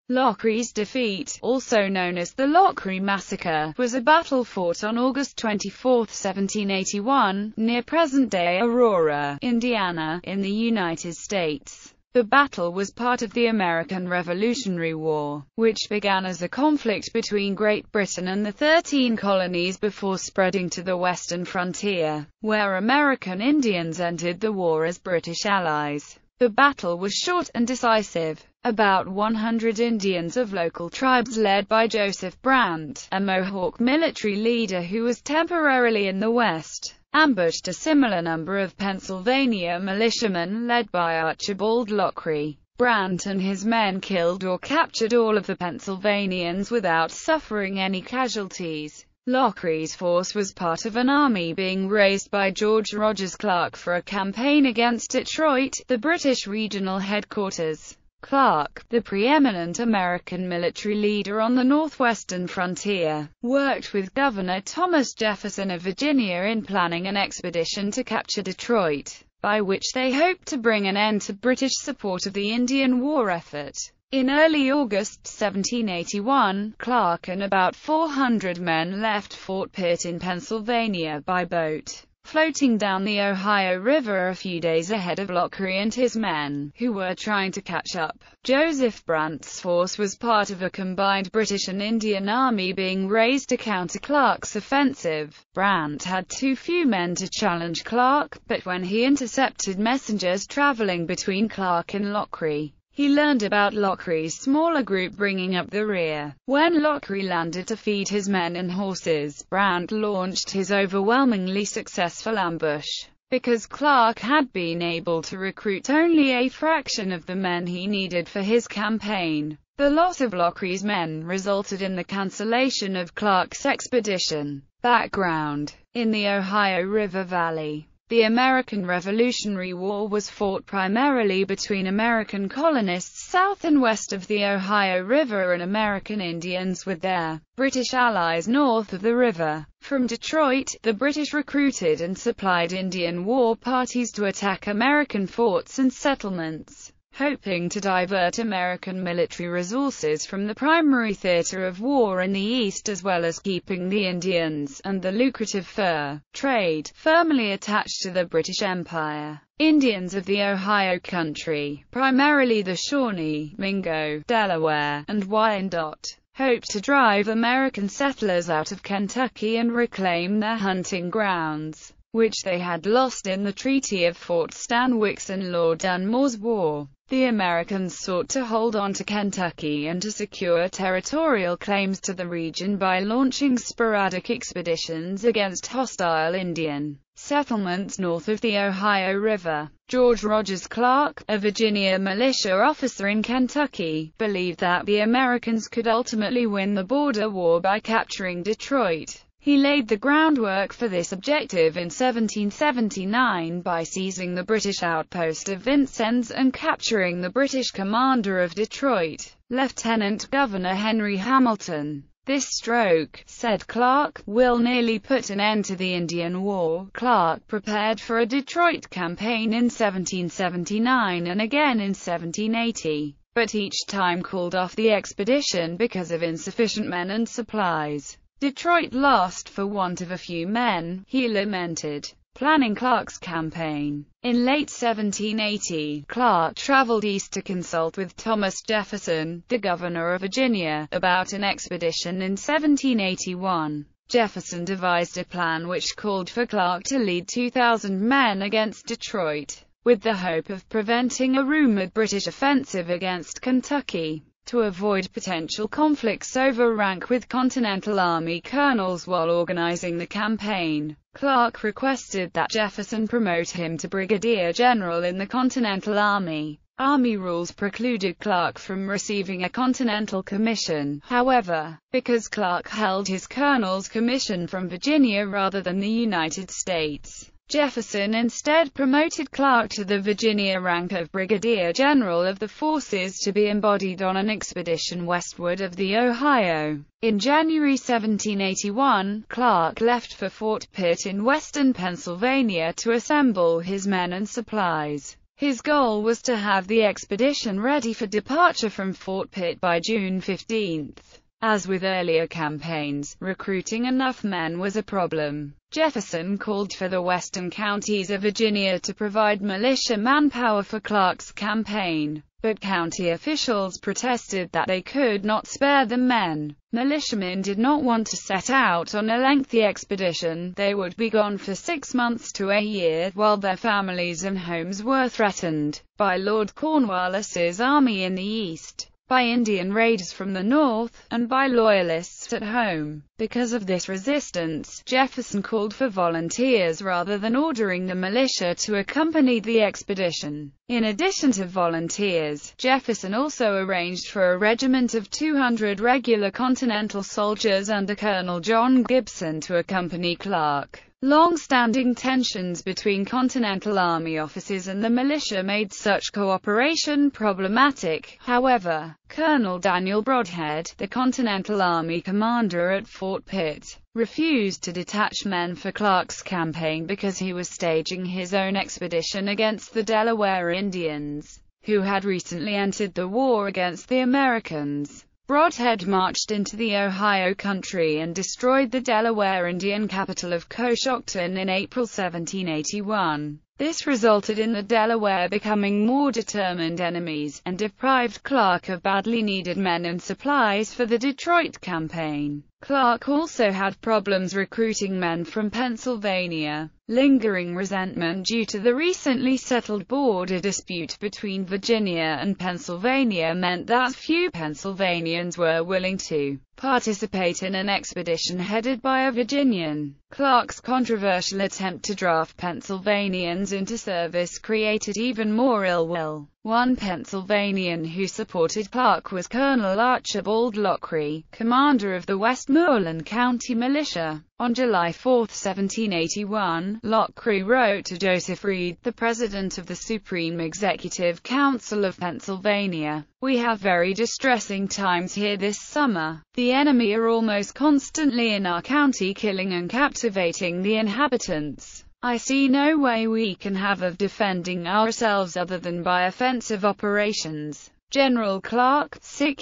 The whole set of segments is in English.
Lochry's defeat, also known as the Lochry massacre, was a battle fought on August 24, 1781, near present-day Aurora, Indiana, in the United States. The battle was part of the American Revolutionary War, which began as a conflict between Great Britain and the 13 colonies before spreading to the western frontier, where American Indians entered the war as British allies. The battle was short and decisive. About 100 Indians of local tribes led by Joseph Brant, a Mohawk military leader who was temporarily in the West, ambushed a similar number of Pennsylvania militiamen led by Archibald Lochry. Brant and his men killed or captured all of the Pennsylvanians without suffering any casualties. Lochry's force was part of an army being raised by George Rogers Clark for a campaign against Detroit, the British regional headquarters. Clark, the preeminent American military leader on the northwestern frontier, worked with Governor Thomas Jefferson of Virginia in planning an expedition to capture Detroit, by which they hoped to bring an end to British support of the Indian war effort. In early August 1781, Clark and about 400 men left Fort Pitt in Pennsylvania by boat, floating down the Ohio River a few days ahead of Lochry and his men, who were trying to catch up. Joseph Brant's force was part of a combined British and Indian army being raised to counter Clark's offensive. Brant had too few men to challenge Clark, but when he intercepted messengers traveling between Clark and Lochry, he learned about Lochry's smaller group bringing up the rear. When Lochry landed to feed his men and horses, Brant launched his overwhelmingly successful ambush. Because Clark had been able to recruit only a fraction of the men he needed for his campaign, the loss of Lochry's men resulted in the cancellation of Clark's expedition. Background: in the Ohio River Valley, the American Revolutionary War was fought primarily between American colonists south and west of the Ohio River and American Indians with their British allies north of the river. From Detroit, the British recruited and supplied Indian war parties to attack American forts and settlements, hoping to divert American military resources from the primary theater of war in the East, as well as keeping the Indians, and the lucrative fur trade, firmly attached to the British Empire. Indians of the Ohio Country, primarily the Shawnee, Mingo, Delaware, and Wyandot, hoped to drive American settlers out of Kentucky and reclaim their hunting grounds, which they had lost in the Treaty of Fort Stanwix and Lord Dunmore's War. The Americans sought to hold on to Kentucky and to secure territorial claims to the region by launching sporadic expeditions against hostile Indian settlements north of the Ohio River. George Rogers Clark, a Virginia militia officer in Kentucky, believed that the Americans could ultimately win the border war by capturing Detroit. He laid the groundwork for this objective in 1779 by seizing the British outpost of Vincennes and capturing the British commander of Detroit, Lieutenant Governor Henry Hamilton. "This stroke," said Clark, "will nearly put an end to the Indian War." Clark prepared for a Detroit campaign in 1779 and again in 1780, but each time called off the expedition because of insufficient men and supplies. "Detroit lost for want of a few men," he lamented, planning Clark's campaign. In late 1780, Clark traveled east to consult with Thomas Jefferson, the governor of Virginia, about an expedition in 1781. Jefferson devised a plan which called for Clark to lead 2,000 men against Detroit, with the hope of preventing a rumored British offensive against Kentucky. To avoid potential conflicts over rank with Continental Army colonels while organizing the campaign, Clark requested that Jefferson promote him to brigadier general in the Continental Army. Army rules precluded Clark from receiving a Continental commission, however, because Clark held his colonel's commission from Virginia rather than the United States. Jefferson instead promoted Clark to the Virginia rank of Brigadier General of the forces to be embodied on an expedition westward of the Ohio. In January 1781, Clark left for Fort Pitt in western Pennsylvania to assemble his men and supplies. His goal was to have the expedition ready for departure from Fort Pitt by June 15. As with earlier campaigns, recruiting enough men was a problem. Jefferson called for the western counties of Virginia to provide militia manpower for Clark's campaign, but county officials protested that they could not spare the men. Militiamen did not want to set out on a lengthy expedition. They would be gone for 6 months to a year, while their families and homes were threatened by Lord Cornwallis's army in the east, by Indian raiders from the north, and by Loyalists at home. Because of this resistance, Jefferson called for volunteers rather than ordering the militia to accompany the expedition. In addition to volunteers, Jefferson also arranged for a regiment of 200 regular Continental soldiers under Colonel John Gibson to accompany Clark. Long-standing tensions between Continental Army officers and the militia made such cooperation problematic. However, Colonel Daniel Brodhead, the Continental Army commander at Fort Pitt, refused to detach men for Clark's campaign because he was staging his own expedition against the Delaware Indians, who had recently entered the war against the Americans. Brodhead marched into the Ohio country and destroyed the Delaware Indian capital of Coshocton in April 1781. This resulted in the Delaware becoming more determined enemies, and deprived Clark of badly needed men and supplies for the Detroit campaign. Clark also had problems recruiting men from Pennsylvania. Lingering resentment due to the recently settled border dispute between Virginia and Pennsylvania meant that few Pennsylvanians were willing to participate in an expedition headed by a Virginian. Clark's controversial attempt to draft Pennsylvanians into service created even more ill will. One Pennsylvanian who supported Clark was Colonel Archibald Lochry, commander of the Westmoreland County Militia. On July 4, 1781, Lochry wrote to Joseph Reed, the president of the Supreme Executive Council of Pennsylvania, "We have very distressing times here this summer. The enemy are almost constantly in our county killing and captivating the inhabitants. I see no way we can have of defending ourselves other than by offensive operations. General Clark,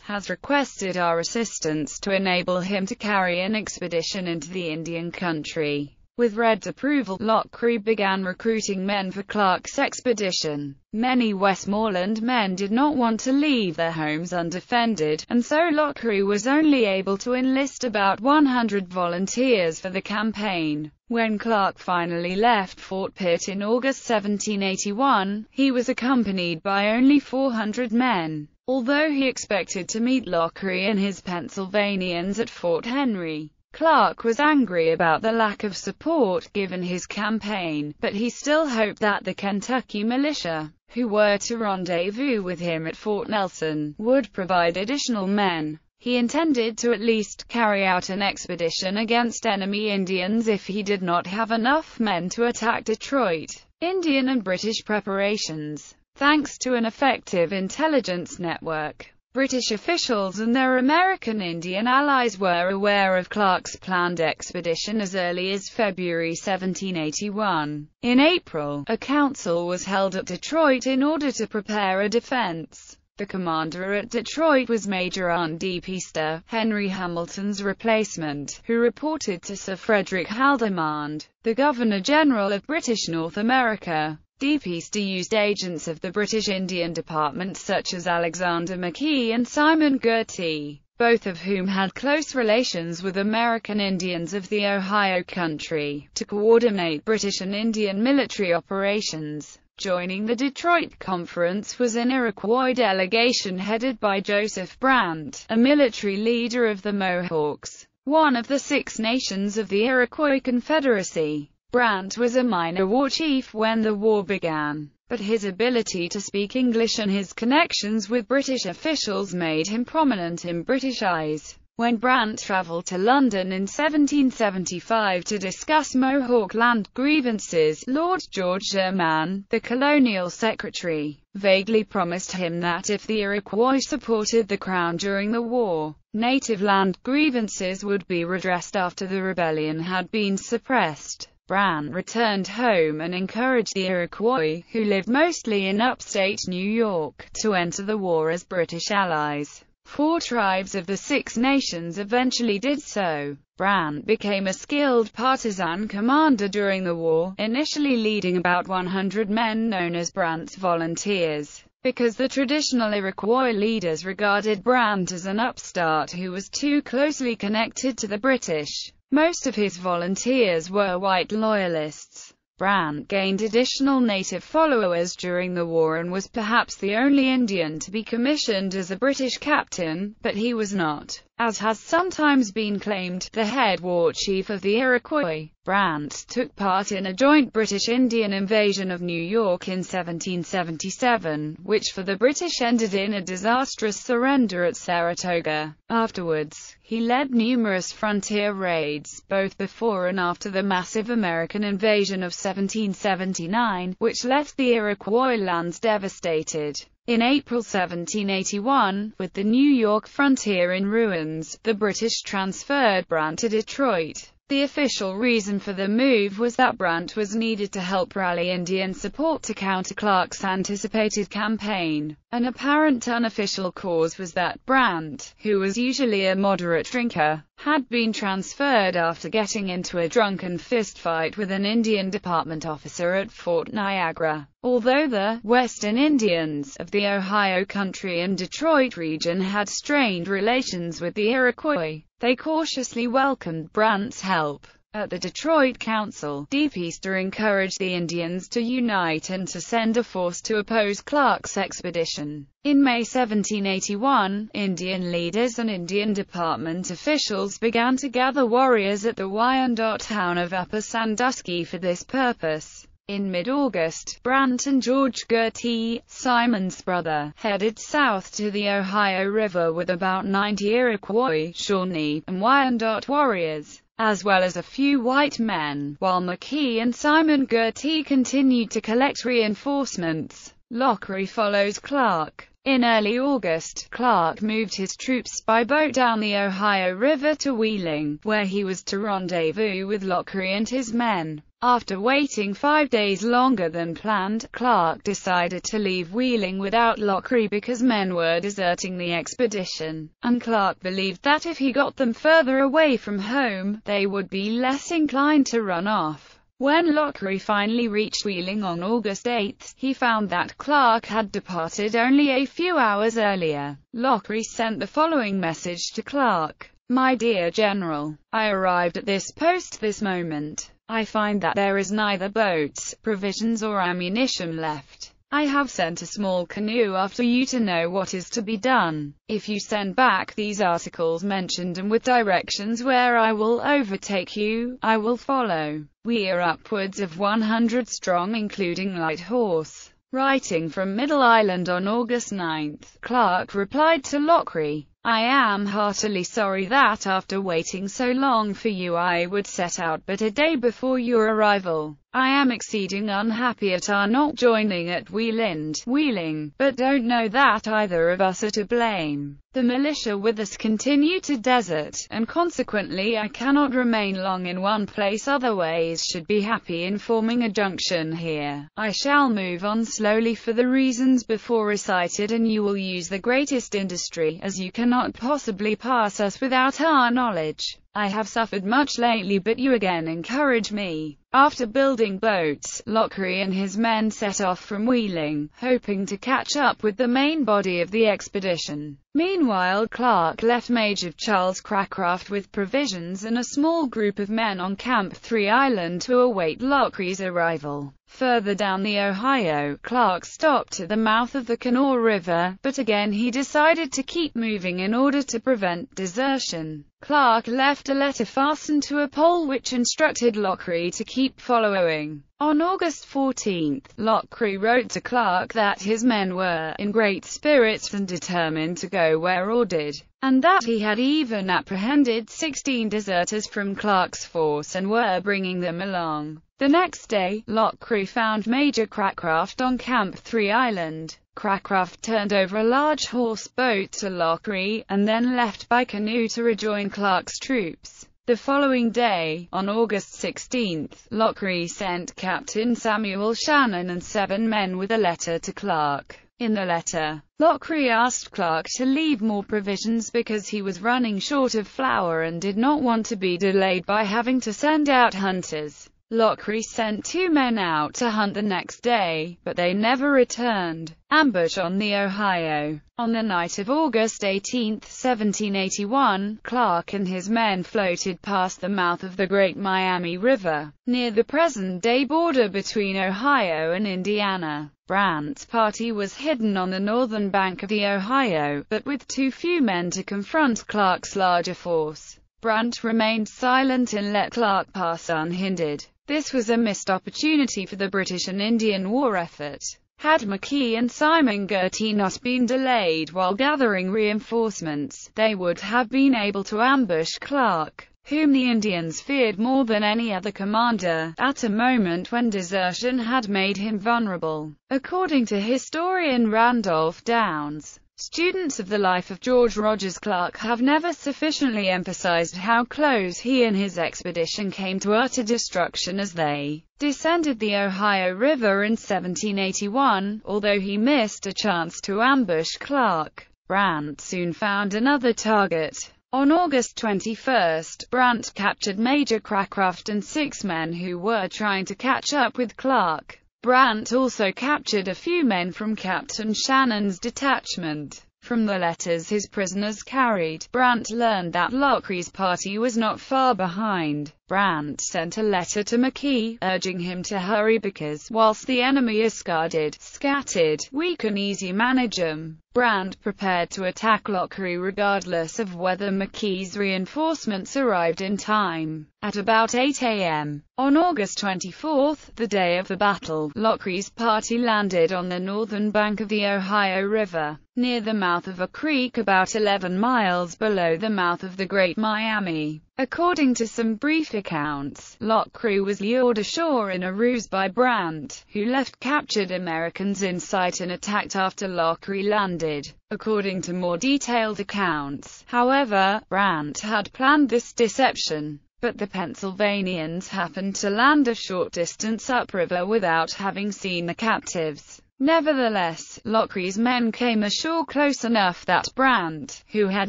has requested our assistance to enable him to carry an expedition into the Indian country." With Reed's approval, Lochry began recruiting men for Clark's expedition. Many Westmoreland men did not want to leave their homes undefended, and so Lochry was only able to enlist about 100 volunteers for the campaign. When Clark finally left Fort Pitt in August 1781, he was accompanied by only 400 men. Although he expected to meet Lochry and his Pennsylvanians at Fort Henry, Clark was angry about the lack of support given his campaign, but he still hoped that the Kentucky militia, who were to rendezvous with him at Fort Nelson, would provide additional men. He intended to at least carry out an expedition against enemy Indians if he did not have enough men to attack Detroit. Indian and British preparations. Thanks to an effective intelligence network, British officials and their American Indian allies were aware of Clark's planned expedition as early as February 1781. In April, a council was held at Detroit in order to prepare a defense. The commander at Detroit was Major R.D. Peaster, Henry Hamilton's replacement, who reported to Sir Frederick Haldimand, the Governor-General of British North America. D. Peaster used agents of the British Indian Department such as Alexander McKee and Simon Girty, both of whom had close relations with American Indians of the Ohio country, to coordinate British and Indian military operations. Joining the Detroit Conference was an Iroquois delegation headed by Joseph Brant, a military leader of the Mohawks, one of the 6 nations of the Iroquois Confederacy. Brant was a minor war chief when the war began, but his ability to speak English and his connections with British officials made him prominent in British eyes. When Brant travelled to London in 1775 to discuss Mohawk land grievances, Lord George Sherman, the colonial secretary, vaguely promised him that if the Iroquois supported the Crown during the war, native land grievances would be redressed after the rebellion had been suppressed. Brant returned home and encouraged the Iroquois, who lived mostly in upstate New York, to enter the war as British allies. 4 tribes of the 6 nations eventually did so. Brant became a skilled partisan commander during the war, initially leading about 100 men known as Brant's Volunteers, because the traditional Iroquois leaders regarded Brant as an upstart who was too closely connected to the British. Most of his volunteers were white loyalists. Brant gained additional native followers during the war and was perhaps the only Indian to be commissioned as a British captain, but he was not, as has sometimes been claimed, the head war chief of the Iroquois. Brant took part in a joint British-Indian invasion of New York in 1777, which for the British ended in a disastrous surrender at Saratoga. Afterwards, he led numerous frontier raids, both before and after the massive American invasion of 1779, which left the Iroquois lands devastated. In April 1781, with the New York frontier in ruins, the British transferred Brant to Detroit. The official reason for the move was that Brant was needed to help rally Indian support to counter Clark's anticipated campaign. An apparent unofficial cause was that Brant, who was usually a moderate drinker, had been transferred after getting into a drunken fistfight with an Indian Department officer at Fort Niagara. Although the Western Indians of the Ohio Country and Detroit region had strained relations with the Iroquois, they cautiously welcomed Brant's help. At the Detroit Council, Deepester encouraged the Indians to unite and to send a force to oppose Clark's expedition. In May 1781, Indian leaders and Indian Department officials began to gather warriors at the Wyandot town of Upper Sandusky for this purpose. In mid-August, Brant and George Girty, Simon's brother, headed south to the Ohio River with about 90 Iroquois, Shawnee, and Wyandot warriors, as well as a few white men, while McKee and Simon Girty continued to collect reinforcements. Lochry follows Clark. In early August, Clark moved his troops by boat down the Ohio River to Wheeling, where he was to rendezvous with Lochry and his men. After waiting 5 days longer than planned, Clark decided to leave Wheeling without Lochry because men were deserting the expedition, and Clark believed that if he got them further away from home, they would be less inclined to run off. When Lochry finally reached Wheeling on August 8, he found that Clark had departed only a few hours earlier. Lochry sent the following message to Clark: "My dear General, I arrived at this post this moment. I find that there is neither boats, provisions or ammunition left. I have sent a small canoe after you to know what is to be done. If you send back these articles mentioned and with directions where I will overtake you, I will follow. We are upwards of 100 strong including light horse." Writing from Middle Island on August 9, Clark replied to Lochry, "I am heartily sorry that after waiting so long for you I would set out but a day before your arrival. I am exceeding unhappy at our not joining at Wheeling, but don't know that either of us are to blame. The militia with us continue to desert, and consequently I cannot remain long in one place, otherwise should be happy in forming a junction here. I shall move on slowly for the reasons before recited, and you will use the greatest industry, as you cannot possibly pass us without our knowledge. I have suffered much lately, but you again encourage me." After building boats, Lochry and his men set off from Wheeling, hoping to catch up with the main body of the expedition. Meanwhile, Clark left Major Charles Crackraft with provisions and a small group of men on Camp 3 Island to await Lochry's arrival. Further down the Ohio, Clark stopped at the mouth of the Kanawha River, but again he decided to keep moving in order to prevent desertion. Clark left a letter fastened to a pole which instructed Lochry to keep following. On August 14, Lochry wrote to Clark that his men were in great spirits and determined to go where ordered, and that he had even apprehended 16 deserters from Clark's force and were bringing them along. The next day, Lochry found Major Crackraft on Camp 3 Island. Crackraft turned over a large horse boat to Lochry, and then left by canoe to rejoin Clark's troops. The following day, on August 16, Lochry sent Captain Samuel Shannon and 7 men with a letter to Clark. In the letter, Lochry asked Clark to leave more provisions because he was running short of flour and did not want to be delayed by having to send out hunters. Lochry sent 2 men out to hunt the next day, but they never returned. Ambush on the Ohio. On the night of August 18, 1781, Clark and his men floated past the mouth of the Great Miami River, near the present-day border between Ohio and Indiana. Brandt's party was hidden on the northern bank of the Ohio, but with too few men to confront Clark's larger force. Brandt remained silent and let Clark pass unhindered. This was a missed opportunity for the British and Indian War effort. Had McKee and Simon Girty not been delayed while gathering reinforcements, they would have been able to ambush Clark, whom the Indians feared more than any other commander, at a moment when desertion had made him vulnerable. According to historian Randolph Downs, students of the life of George Rogers Clark have never sufficiently emphasized how close he and his expedition came to utter destruction as they descended the Ohio River in 1781. Although he missed a chance to ambush Clark, Brandt soon found another target. On August 21, Brandt captured Major Cracroft and 6 men who were trying to catch up with Clark. Brandt also captured a few men from Captain Shannon's detachment. From the letters his prisoners carried, Brandt learned that Lochry's party was not far behind. Brandt sent a letter to McKee, urging him to hurry because, whilst the enemy is scattered, we can easily manage them. Brandt prepared to attack Lochry regardless of whether McKee's reinforcements arrived in time. At about 8 a.m. on August 24, the day of the battle, Lochry's party landed on the northern bank of the Ohio River, near the mouth of a creek about 11 miles below the mouth of the Great Miami. According to some brief accounts, Lochry was lured ashore in a ruse by Brandt, who left captured Americans in sight and attacked after Lochry landed. According to more detailed accounts, however, Brandt had planned this deception, but the Pennsylvanians happened to land a short distance upriver without having seen the captives. Nevertheless, Lochry's men came ashore close enough that Brandt, who had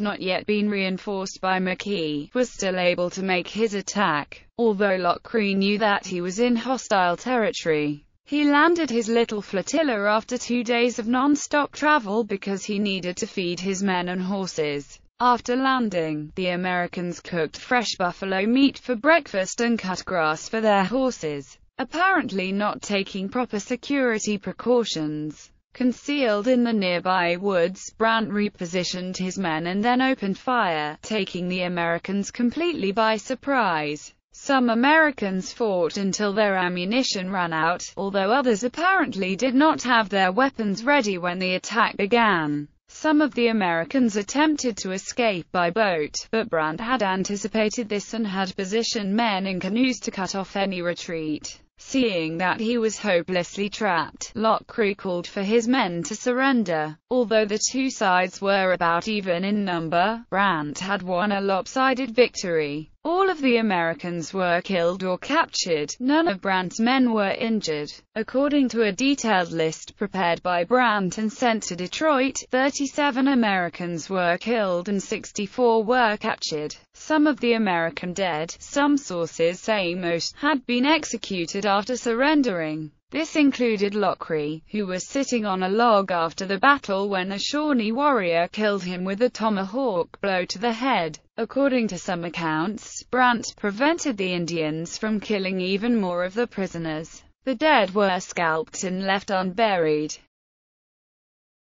not yet been reinforced by McKee, was still able to make his attack. Although Lochry knew that he was in hostile territory, he landed his little flotilla after 2 days of non-stop travel because he needed to feed his men and horses. After landing, the Americans cooked fresh buffalo meat for breakfast and cut grass for their horses, apparently not taking proper security precautions. Concealed in the nearby woods, Brandt repositioned his men and then opened fire, taking the Americans completely by surprise. Some Americans fought until their ammunition ran out, although others apparently did not have their weapons ready when the attack began. Some of the Americans attempted to escape by boat, but Brandt had anticipated this and had positioned men in canoes to cut off any retreat. Seeing that he was hopelessly trapped, Lochry called for his men to surrender. Although the two sides were about even in number, Brandt had won a lopsided victory. All of the Americans were killed or captured. None of Brandt's men were injured. According to a detailed list prepared by Brandt and sent to Detroit, 37 Americans were killed and 64 were captured. Some of the American dead, some sources say most, had been executed after surrendering. This included Lochry, who was sitting on a log after the battle when a Shawnee warrior killed him with a tomahawk blow to the head. According to some accounts, Brandt prevented the Indians from killing even more of the prisoners. The dead were scalped and left unburied.